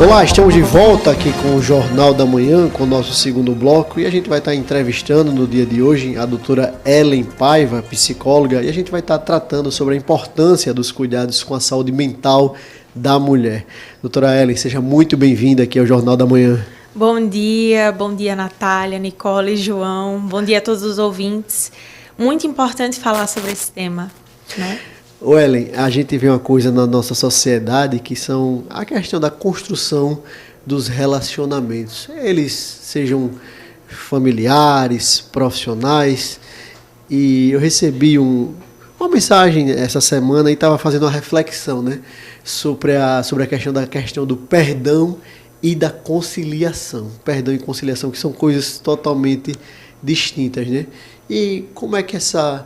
Olá, estamos de volta aqui com o Jornal da Manhã, com o nosso segundo bloco, e a gente vai estar entrevistando no dia de hoje a doutora Ellen Paiva, psicóloga, e a gente vai estar tratando sobre a importância dos cuidados com a saúde mental da mulher. Doutora Ellen, seja muito bem-vinda aqui ao Jornal da Manhã. Bom dia Natália, Nicole, João, bom dia a todos os ouvintes. Muito importante falar sobre esse tema, né? Ô Ellen, a gente vê uma coisa na nossa sociedade que são a questão da construção dos relacionamentos. Eles sejam familiares, profissionais. E eu recebi uma mensagem essa semana e estava fazendo uma reflexão, né, sobre a questão do perdão e da conciliação. Perdão e conciliação, que são coisas totalmente distintas, né? E como é que essa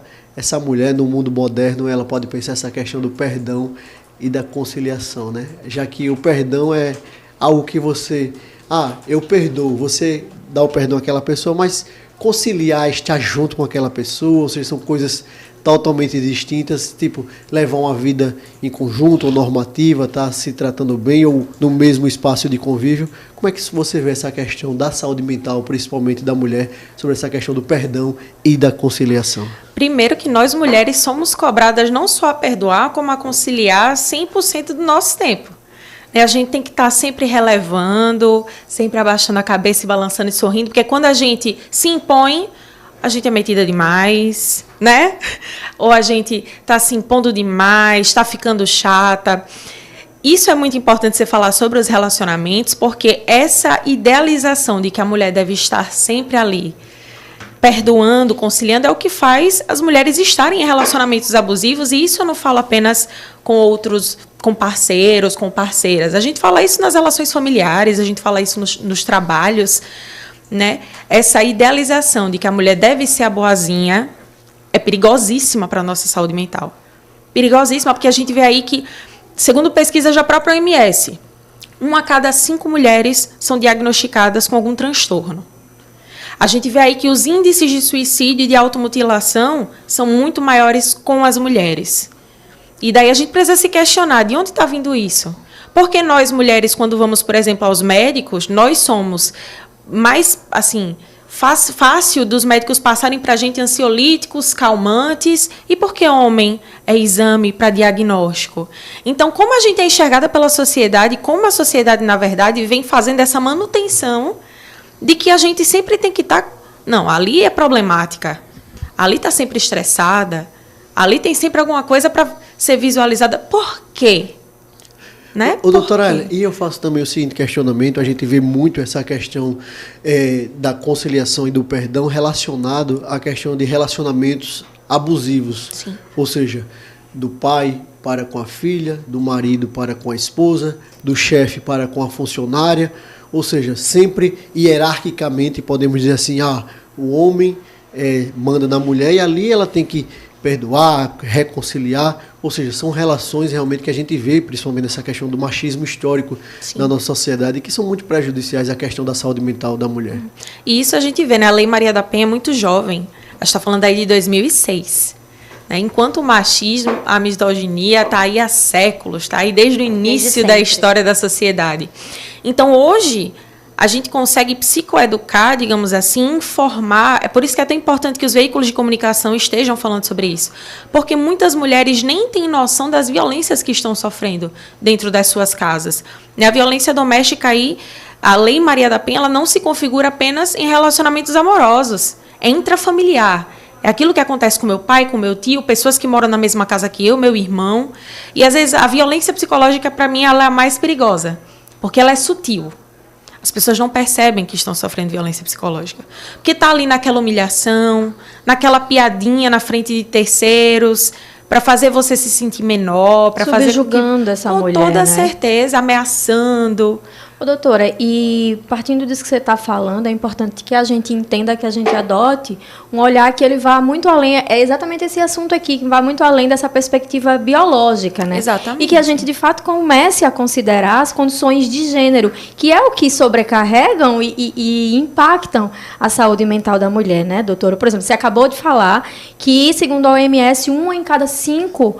mulher, no mundo moderno, ela pode pensar essa questão do perdão e da conciliação, né? Já que o perdão é algo que você... eu perdoo, você dá o perdão àquela pessoa, mas conciliar, estar junto com aquela pessoa, ou seja, são coisas totalmente distintas, tipo, levar uma vida em conjunto, ou normativa, tá se tratando bem, ou no mesmo espaço de convívio. Como é que você vê essa questão da saúde mental, principalmente da mulher, sobre essa questão do perdão e da conciliação? Primeiro que nós mulheres somos cobradas não só a perdoar, como a conciliar 100% do nosso tempo. A gente tem que estar sempre relevando, sempre abaixando a cabeça e balançando e sorrindo, porque quando a gente se impõe, a gente é metida demais, né? Ou a gente está se impondo demais, está ficando chata. Isso é muito importante você falar sobre os relacionamentos, porque essa idealização de que a mulher deve estar sempre ali, perdoando, conciliando, é o que faz as mulheres estarem em relacionamentos abusivos, e isso eu não falo apenas com outros, com parceiros, com parceiras. A gente fala isso nas relações familiares, a gente fala isso nos trabalhos, né? Essa idealização de que a mulher deve ser a boazinha é perigosíssima para a nossa saúde mental. Perigosíssima, porque a gente vê aí que, segundo pesquisas da própria OMS, 1 a cada 5 mulheres são diagnosticadas com algum transtorno. A gente vê aí que os índices de suicídio e de automutilação são muito maiores com as mulheres. E daí a gente precisa se questionar, de onde está vindo isso? Porque nós, mulheres, quando vamos, por exemplo, aos médicos, nós somos mais, assim, fácil dos médicos passarem para a gente ansiolíticos, calmantes, e porque homem é exame para diagnóstico. Então, como a gente é enxergada pela sociedade, como a sociedade, na verdade, vem fazendo essa manutenção de que a gente sempre tem que estar... Não, ali é problemática, ali está sempre estressada, ali tem sempre alguma coisa para ser visualizada. Por quê? Né? Doutora Ellen, e eu faço também o seguinte questionamento, a gente vê muito essa questão da conciliação e do perdão relacionado à questão de relacionamentos abusivos. Sim. Ou seja, do pai para com a filha, do marido para com a esposa, do chefe para com a funcionária, ou seja, sempre hierarquicamente podemos dizer assim, o homem manda na mulher e ali ela tem que perdoar, reconciliar, ou seja, são relações realmente que a gente vê, principalmente nessa questão do machismo histórico Sim. na nossa sociedade, que são muito prejudiciais à questão da saúde mental da mulher. E isso a gente vê, né? A Lei Maria da Penha é muito jovem, a gente está falando aí de 2006. Né? Enquanto o machismo, a misoginia está aí há séculos, está aí desde o início da história da sociedade. Então, hoje, a gente consegue psicoeducar, digamos assim, informar. É por isso que é tão importante que os veículos de comunicação estejam falando sobre isso. Porque muitas mulheres nem têm noção das violências que estão sofrendo dentro das suas casas. A violência doméstica aí, a Lei Maria da Penha, ela não se configura apenas em relacionamentos amorosos. É intrafamiliar. É aquilo que acontece com meu pai, com meu tio, pessoas que moram na mesma casa que eu, meu irmão. E, às vezes, a violência psicológica, para mim, ela é a mais perigosa. Porque ela é sutil. As pessoas não percebem que estão sofrendo violência psicológica. Porque está ali naquela humilhação, naquela piadinha na frente de terceiros, para fazer você se sentir menor, para fazer subjugando essa mulher, com toda né? certeza, ameaçando. Ô, doutora, e partindo disso que você está falando, é importante que a gente entenda, que a gente adote um olhar que ele vá muito além, é exatamente esse assunto aqui, que vá muito além dessa perspectiva biológica, né? Exatamente. E que a gente, de fato, comece a considerar as condições de gênero, que é o que sobrecarregam e impactam a saúde mental da mulher, né, doutora? Por exemplo, você acabou de falar que, segundo a OMS, 1 em cada 5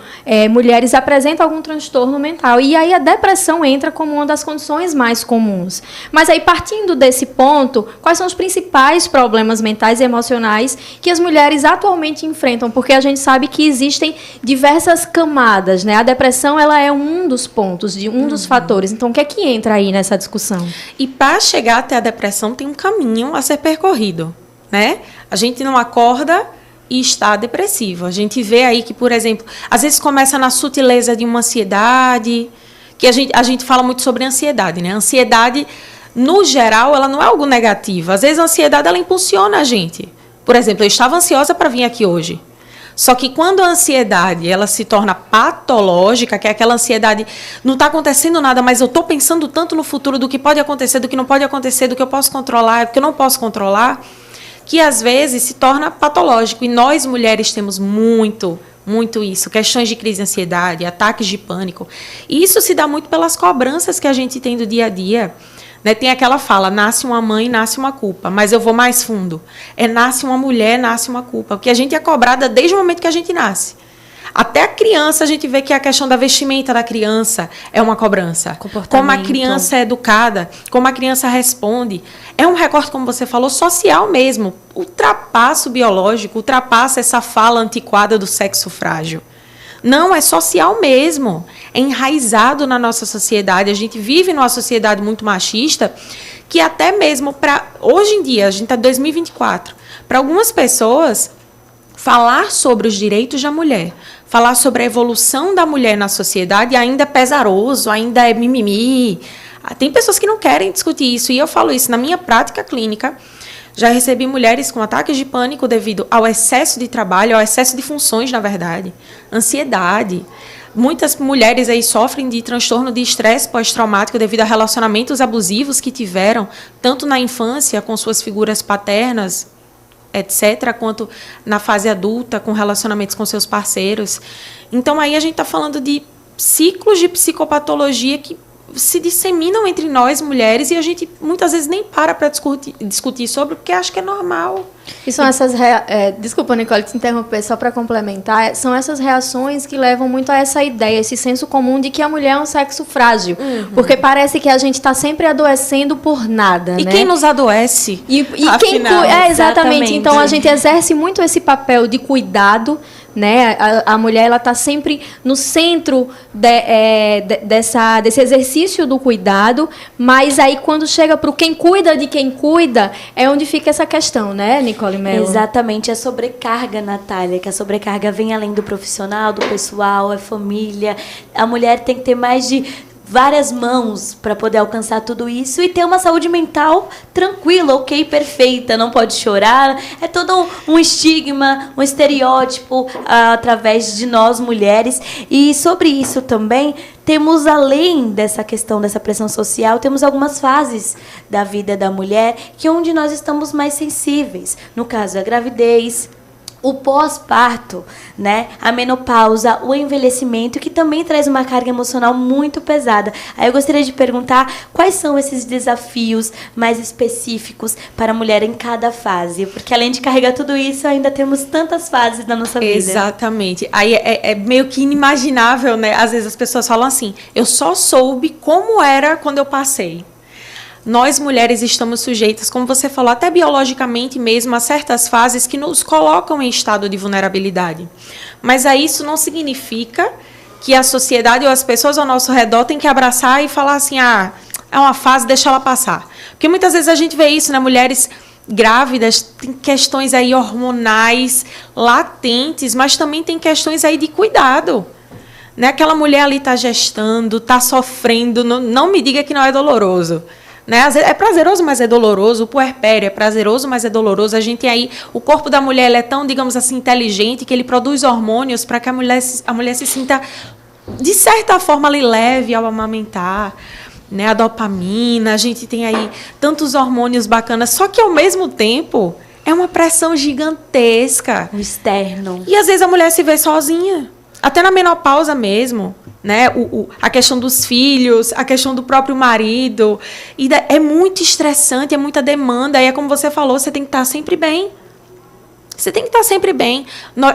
mulheres apresenta algum transtorno mental. E aí a depressão entra como uma das condições mais comuns. Mas aí, partindo desse ponto, quais são os principais problemas mentais e emocionais que as mulheres atualmente enfrentam? Porque a gente sabe que existem diversas camadas, né? A depressão, ela é um dos pontos, um dos fatores. Então, o que é que entra aí nessa discussão? E para chegar até a depressão tem um caminho a ser percorrido, né? A gente não acorda e está depressivo. A gente vê aí que, por exemplo, às vezes começa na sutileza de uma ansiedade, que a gente fala muito sobre ansiedade, né? A ansiedade, no geral, ela não é algo negativo. Às vezes a ansiedade, ela impulsiona a gente. Por exemplo, eu estava ansiosa para vir aqui hoje. Só que quando a ansiedade ela se torna patológica, que é aquela ansiedade, não está acontecendo nada, mas eu estou pensando tanto no futuro do que pode acontecer, do que não pode acontecer, do que eu posso controlar, do que eu não posso controlar, que às vezes se torna patológico. E nós, mulheres, temos muito isso. Questões de crise de ansiedade, ataques de pânico. E isso se dá muito pelas cobranças que a gente tem do dia a dia. Né? Tem aquela fala, nasce uma mãe, nasce uma culpa. Mas eu vou mais fundo. Nasce uma mulher, nasce uma culpa. Porque a gente é cobrada desde o momento que a gente nasce. Até a criança, a gente vê que a questão da vestimenta da criança é uma cobrança. Como a criança é educada, como a criança responde. É um recorte, como você falou, social mesmo. Ultrapassa o biológico, ultrapassa essa fala antiquada do sexo frágil. Não, é social mesmo. É enraizado na nossa sociedade. A gente vive numa sociedade muito machista que até mesmo para... Hoje em dia, a gente está em 2024. Para algumas pessoas, falar sobre os direitos da mulher, falar sobre a evolução da mulher na sociedade ainda é pesaroso, ainda é mimimi. Tem pessoas que não querem discutir isso. E eu falo isso na minha prática clínica. Já recebi mulheres com ataques de pânico devido ao excesso de trabalho, ao excesso de funções, na verdade. Ansiedade. Muitas mulheres aí sofrem de transtorno de estresse pós-traumático devido a relacionamentos abusivos que tiveram, tanto na infância com suas figuras paternas, etc., quanto na fase adulta, com relacionamentos com seus parceiros. Então, aí a gente está falando de ciclos de psicopatologia que se disseminam entre nós, mulheres, e a gente muitas vezes nem para discutir sobre, porque acha que é normal. E são essas... Desculpa, Nicole, te interromper, só para complementar. São essas reações que levam muito a essa ideia, esse senso comum de que a mulher é um sexo frágil. Porque parece que a gente está sempre adoecendo por nada, e né? Quem nos adoece? E quem exatamente. Então, a gente exerce muito esse papel de cuidado, né? A mulher, ela está sempre no centro desse exercício do cuidado, mas aí quando chega para o quem cuida de quem cuida, é onde fica essa questão, né, Nicole Mello? Exatamente, a sobrecarga, Natália, que a sobrecarga vem além do profissional, do pessoal, é família. A mulher tem que ter mais de várias mãos para poder alcançar tudo isso e ter uma saúde mental tranquila, ok, perfeita, não pode chorar. É todo um estigma, um estereótipo através de nós, mulheres. E sobre isso também, temos, além dessa questão dessa pressão social, temos algumas fases da vida da mulher que é onde nós estamos mais sensíveis. No caso, a gravidez, o pós-parto, né? A menopausa, o envelhecimento, que também traz uma carga emocional muito pesada. Aí eu gostaria de perguntar quais são esses desafios mais específicos para a mulher em cada fase, porque além de carregar tudo isso, ainda temos tantas fases da nossa vida. Exatamente. Aí é meio que inimaginável, né? Às vezes as pessoas falam assim, eu só soube como era quando eu passei. Nós, mulheres, estamos sujeitas, como você falou, até biologicamente mesmo, a certas fases que nos colocam em estado de vulnerabilidade. Mas aí isso não significa que a sociedade ou as pessoas ao nosso redor têm que abraçar e falar assim, é uma fase, deixa ela passar. Porque muitas vezes a gente vê isso, né? Mulheres grávidas, tem questões aí hormonais latentes, mas também tem questões aí de cuidado. Né? Aquela mulher ali está gestando, está sofrendo, não me diga que não é doloroso. Né? É prazeroso, mas é doloroso. O puerpério é prazeroso, mas é doloroso. A gente aí, o corpo da mulher ele é tão, digamos assim, inteligente que ele produz hormônios para que a mulher se sinta, de certa forma, ali leve ao amamentar. né? A dopamina, a gente tem aí tantos hormônios bacanas, só que ao mesmo tempo é uma pressão gigantesca. O externo. E às vezes a mulher se vê sozinha, até na menopausa mesmo, né? A questão dos filhos, a questão do próprio marido. E é muito estressante, é muita demanda. E é como você falou, você tem que estar sempre bem. Você tem que estar sempre bem.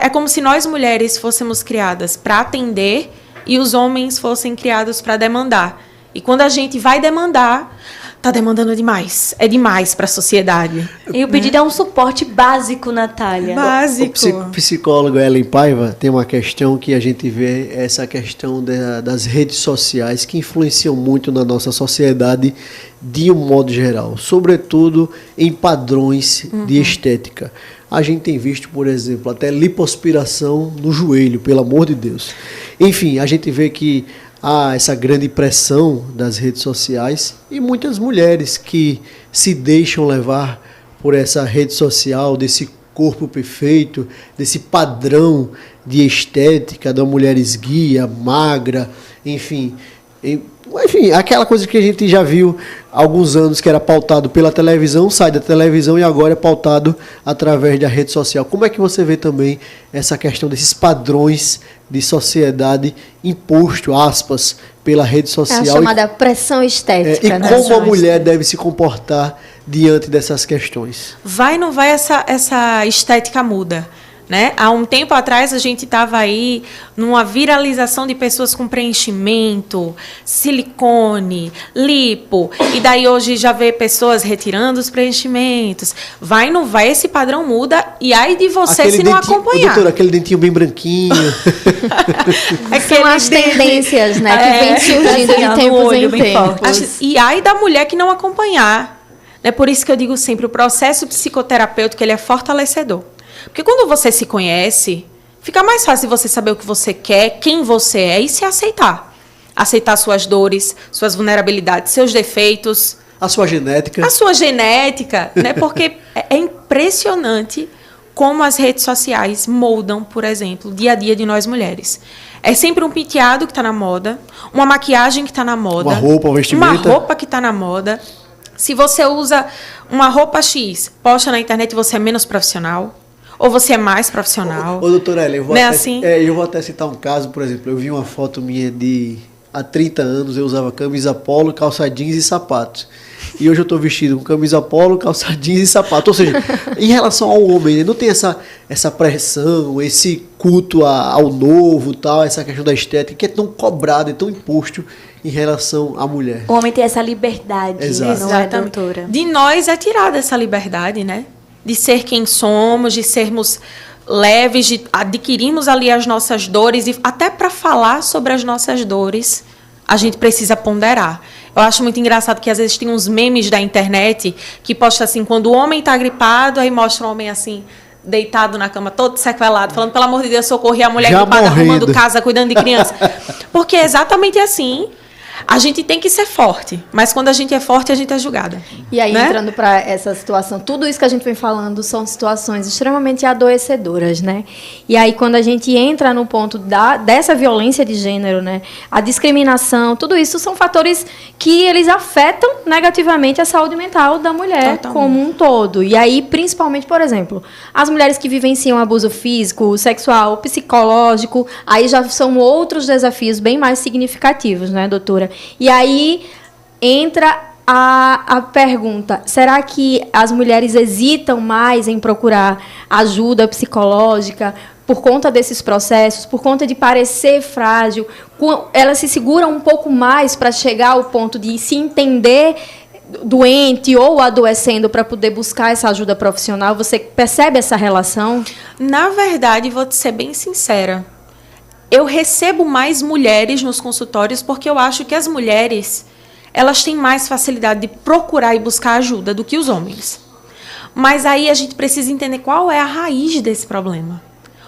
É como se nós mulheres fôssemos criadas para atender e os homens fossem criados para demandar. E quando a gente vai demandar, está demandando demais. É demais para a sociedade. E o pedido é um suporte básico, Natália. Básico. O psicólogo Ellen Paiva tem uma questão que a gente vê, essa questão das redes sociais que influenciam muito na nossa sociedade de um modo geral, sobretudo em padrões de estética. A gente tem visto, por exemplo, até lipoaspiração no joelho, pelo amor de Deus. Enfim, a gente vê que há essa grande pressão das redes sociais e muitas mulheres que se deixam levar por essa rede social, desse corpo perfeito, desse padrão de estética da mulher esguia, magra, enfim, aquela coisa que a gente já viu há alguns anos que era pautado pela televisão, sai da televisão e agora é pautado através da rede social. Como é que você vê também essa questão desses padrões de sociedade imposto, aspas, pela rede social? É a chamada pressão estética. E como a mulher deve se comportar diante dessas questões? Vai ou não vai, essa estética muda. Né? Há um tempo atrás a gente estava aí numa viralização de pessoas com preenchimento, silicone, lipo, e daí hoje já vê pessoas retirando os preenchimentos. Vai ou não vai, esse padrão muda, e aí de você aquele se não dentinho, acompanhar. Doutora, aquele dentinho bem branquinho. São as tendências, né, que vem surgindo de tempos em tempos. E aí da mulher que não acompanhar. É por isso que eu digo sempre, o processo psicoterapêutico ele é fortalecedor. Porque quando você se conhece, fica mais fácil você saber o que você quer, quem você é e se aceitar. Aceitar suas dores, suas vulnerabilidades, seus defeitos. A sua genética. A sua genética, né? Porque é impressionante como as redes sociais moldam, por exemplo, o dia a dia de nós mulheres. É sempre um penteado que está na moda, uma maquiagem que está na moda. Uma roupa, uma vestimenta. Uma roupa que está na moda. Se você usa uma roupa X, posta na internet, você é menos profissional. Ou você é mais profissional. Ô doutora Ellen, eu vou até citar um caso, por exemplo, eu vi uma foto minha de há 30 anos, eu usava camisa polo, calça jeans e sapatos. E hoje eu estou vestido com camisa polo, calça jeans e sapato. Ou seja, em relação ao homem, né, não tem essa pressão, esse culto ao novo, tal, essa questão da estética que é tão cobrado, é tão imposto em relação à mulher. O homem tem essa liberdade, exato, não é, doutora? De nós é tirada essa liberdade, né? De ser quem somos, de sermos leves, de adquirirmos ali as nossas dores. E até para falar sobre as nossas dores, a gente precisa ponderar. Eu acho muito engraçado que às vezes tem uns memes da internet que posta assim, quando o homem está gripado, aí mostra um homem assim, deitado na cama, todo sequelado, falando, pelo amor de Deus, socorrer a mulher gripada, arrumando casa, cuidando de criança. Porque é exatamente assim. A gente tem que ser forte, mas quando a gente é forte, a gente é julgada. E aí, né? Entrando para essa situação, tudo isso que a gente vem falando são situações extremamente adoecedoras, né? E aí, quando a gente entra no ponto dessa violência de gênero, né? A discriminação, tudo isso são fatores que eles afetam negativamente a saúde mental da mulher como um todo. E aí, principalmente, por exemplo, as mulheres que vivenciam abuso físico, sexual, psicológico, aí já são outros desafios bem mais significativos, né, doutora? E aí entra a pergunta, será que as mulheres hesitam mais em procurar ajuda psicológica por conta desses processos, por conta de parecer frágil? Elas se seguram um pouco mais para chegar ao ponto de se entender doente ou adoecendo para poder buscar essa ajuda profissional? Você percebe essa relação? Na verdade, vou te ser bem sincera, eu recebo mais mulheres nos consultórios porque eu acho que as mulheres, elas têm mais facilidade de procurar e buscar ajuda do que os homens. Mas aí a gente precisa entender qual é a raiz desse problema.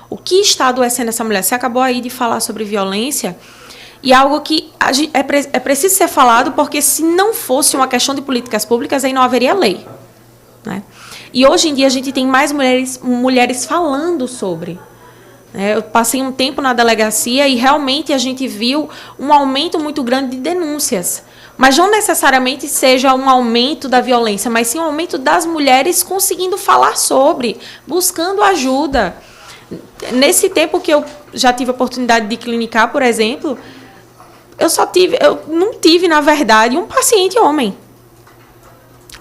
O que está adoecendo essa mulher? Você acabou aí de falar sobre violência e algo que é preciso ser falado porque se não fosse uma questão de políticas públicas, aí não haveria lei, né? E hoje em dia a gente tem mais mulheres falando sobre. Eu passei um tempo na delegacia e realmente a gente viu um aumento muito grande de denúncias. Mas não necessariamente seja um aumento da violência, mas sim um aumento das mulheres conseguindo falar sobre, buscando ajuda. Nesse tempo que eu já tive a oportunidade de clinicar, por exemplo, eu não tive, na verdade, um paciente homem.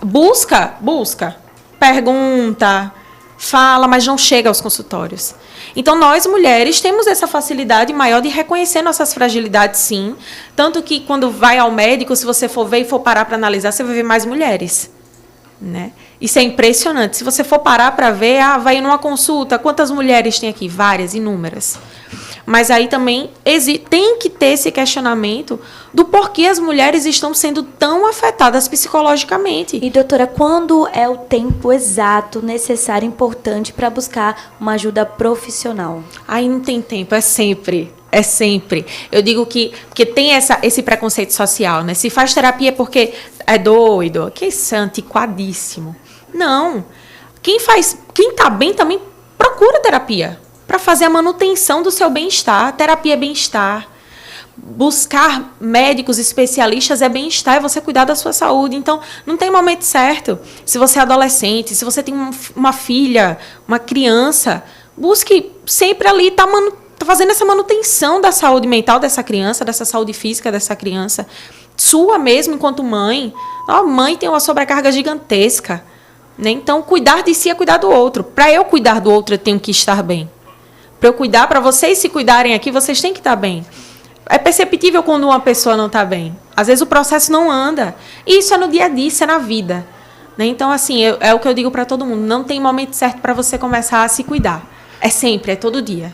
Busca, pergunta, fala, mas não chega aos consultórios. Então, nós, mulheres, temos essa facilidade maior de reconhecer nossas fragilidades, sim. Tanto que, quando vai ao médico, se você for ver e for parar para analisar, você vai ver mais mulheres. Né? Isso é impressionante. Se você for parar para ver, vai numa consulta, quantas mulheres tem aqui? Várias, inúmeras. Mas aí também tem que ter esse questionamento do porquê as mulheres estão sendo tão afetadas psicologicamente. E, doutora, quando é o tempo exato, necessário, importante para buscar uma ajuda profissional? Aí não tem tempo, é sempre. É sempre. Eu digo que tem esse preconceito social, né? Se faz terapia porque é doido, que isso é antiquadíssimo. Não. Quem está bem também procura terapia para fazer a manutenção do seu bem-estar. Terapia é bem-estar. Buscar médicos especialistas é bem-estar, é você cuidar da sua saúde. Então, não tem momento certo. Se você é adolescente, se você tem uma filha, uma criança, busque sempre ali tá fazendo essa manutenção da saúde mental dessa criança, dessa saúde física dessa criança. Sua mesmo, enquanto mãe. A mãe tem uma sobrecarga gigantesca. Né? Então, cuidar de si é cuidar do outro. Para eu cuidar do outro, eu tenho que estar bem. Para eu cuidar, para vocês se cuidarem aqui, vocês têm que estar bem. É perceptível quando uma pessoa não está bem. Às vezes o processo não anda. E isso é no dia a dia, isso é na vida. Né? Então, assim, é o que eu digo para todo mundo. Não tem momento certo para você começar a se cuidar. É sempre, é todo dia.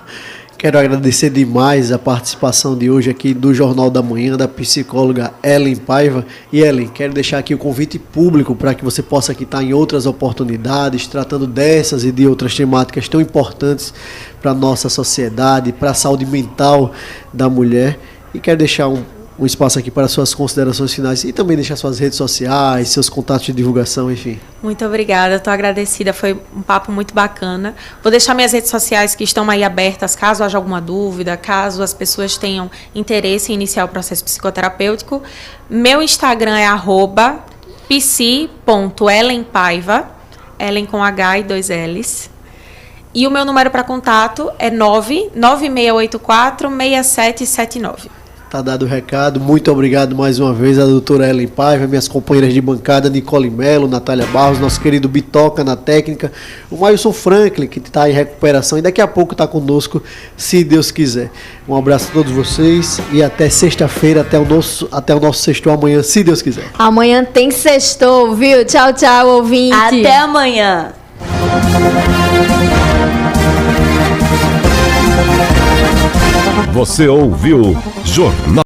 Quero agradecer demais a participação de hoje aqui do Jornal da Manhã, da psicóloga Ellen Paiva. E Ellen, quero deixar aqui o convite público para que você possa aqui estar em outras oportunidades, tratando dessas e de outras temáticas tão importantes para a nossa sociedade, para a saúde mental da mulher. E quero deixar um espaço aqui para suas considerações finais e também deixar suas redes sociais, seus contatos de divulgação, enfim. Muito obrigada, estou agradecida, foi um papo muito bacana. Vou deixar minhas redes sociais que estão aí abertas, caso haja alguma dúvida, caso as pessoas tenham interesse em iniciar o processo psicoterapêutico. Meu Instagram é @psi.ellenpaiva, Ellen com H e 2 L's. E o meu número para contato é 99684-6779. Tá dado o recado. Muito obrigado mais uma vez a doutora Ellen Paiva, minhas companheiras de bancada, Nicole Melo, Natália Barros, nosso querido Bitoca na técnica, o Mailson Franklin, que está em recuperação e daqui a pouco está conosco, se Deus quiser. Um abraço a todos vocês e até sexta-feira, até o nosso sextou amanhã, se Deus quiser. Amanhã tem sextou, viu? Tchau, tchau, ouvinte. Até amanhã. Você ouviu Jornal